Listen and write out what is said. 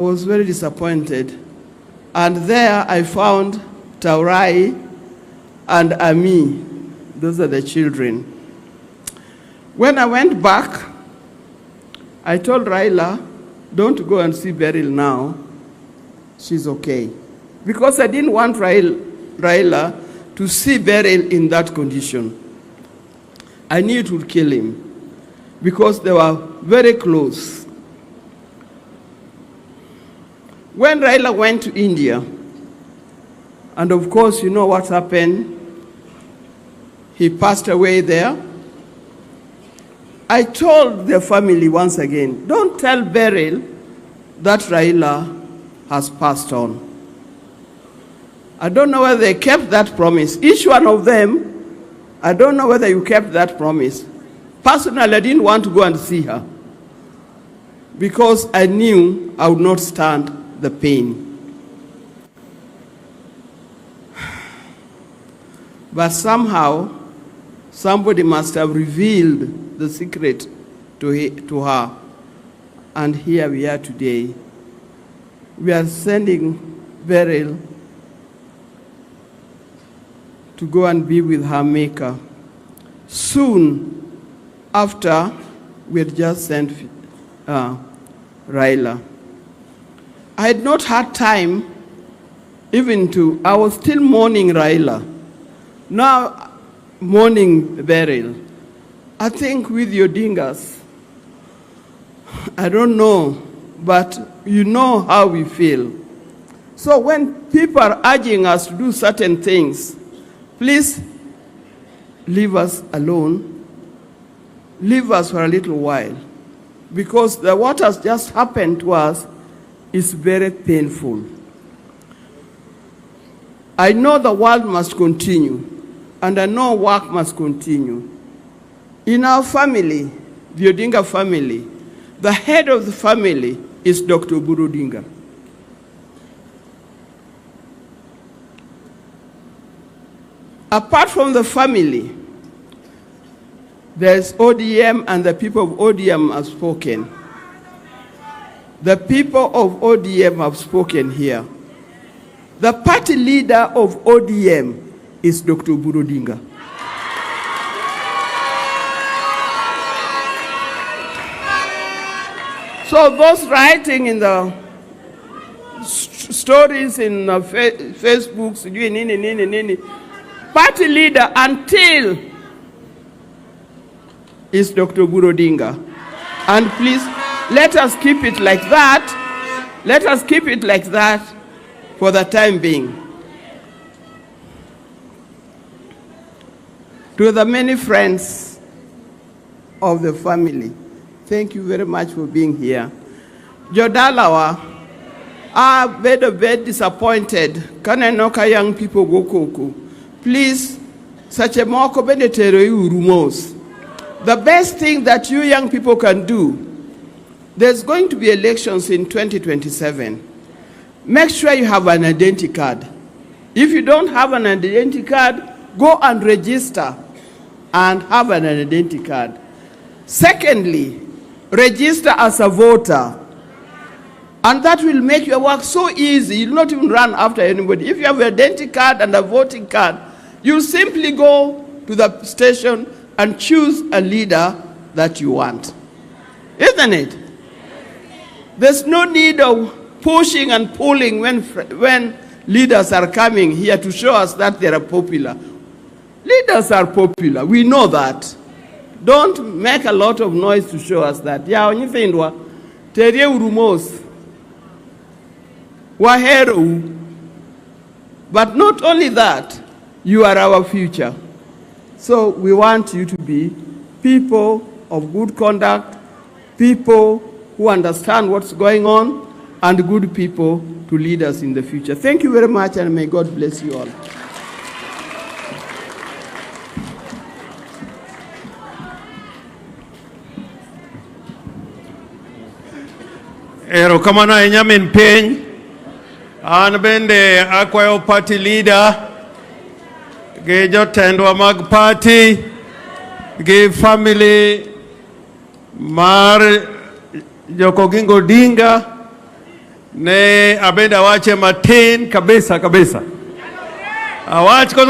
was very disappointed. And there I found Taurai and Ami. Those are the children. When I went back, I told Raila, don't go and see Beryl now. She's okay. Because I didn't want Raila to see Beryl in that condition. I knew it would kill him because they were very close. When Raila went to India, and of course you know what happened, he passed away there. I told the family once again, don't tell Beryl that Raila has passed on. I don't know whether they kept that promise. Each one of them, I don't know whether you kept that promise. Personally, I didn't want to go and see her because I knew I would not stand the pain. But somehow, somebody must have revealed the secret to her. And here we are today. We are sending Beryl to go and be with her maker. Soon after, we had just sent Raila. I had not had time even to, I was still mourning Raila. Now, mourning Beryl. I think with your odingas, I don't know, but you know how we feel. So when people are urging us to do certain things, please leave us alone. Leave us for a little while. Because what has just happened to us is very painful. I know the world must continue, and I know work must continue. In our family, the Odinga family, the head of the family is Dr. Uhuru Odinga. Apart from the family, there's ODM, and the people of ODM have spoken. The people of ODM have spoken here. The party leader of ODM is Dr. Uhuru Odinga. So those writing in the stories in Facebook, party leader until is Dr. Uhuru Odinga. And please, let us keep it like that. Let us keep it like that for the time being. To the many friends of the family, thank you very much for being here. Jodalawa, I'm very disappointed. Kanenoka young people go koko. Please, such a moko benetero urumos. The best thing that you young people can do, there's going to be elections in 2027. Make sure you have an identity card. If you don't have an identity card, go and register and have an identity card. Secondly, register as a voter. And that will make your work so easy. You'll not even run after anybody. If you have an identity card and a voting card, you simply go to the station and choose a leader that you want. Isn't it? There's no need of pushing and pulling when leaders are coming here to show us that they are popular. Leaders are popular. We know that. Don't make a lot of noise to show us that. Yeah, when you think terie urumos wahero. But not only that, you are our future. So we want you to be people of good conduct, people who understand what's going on, and good people to lead us in the future. Thank you very much, and may God bless you all. Erokamano ahinya min piny. An bende akwayo party leader gi jotendwa mag party gi family mar Joko Gingo Odinga ne abenda wache matin kabisa. Awach kono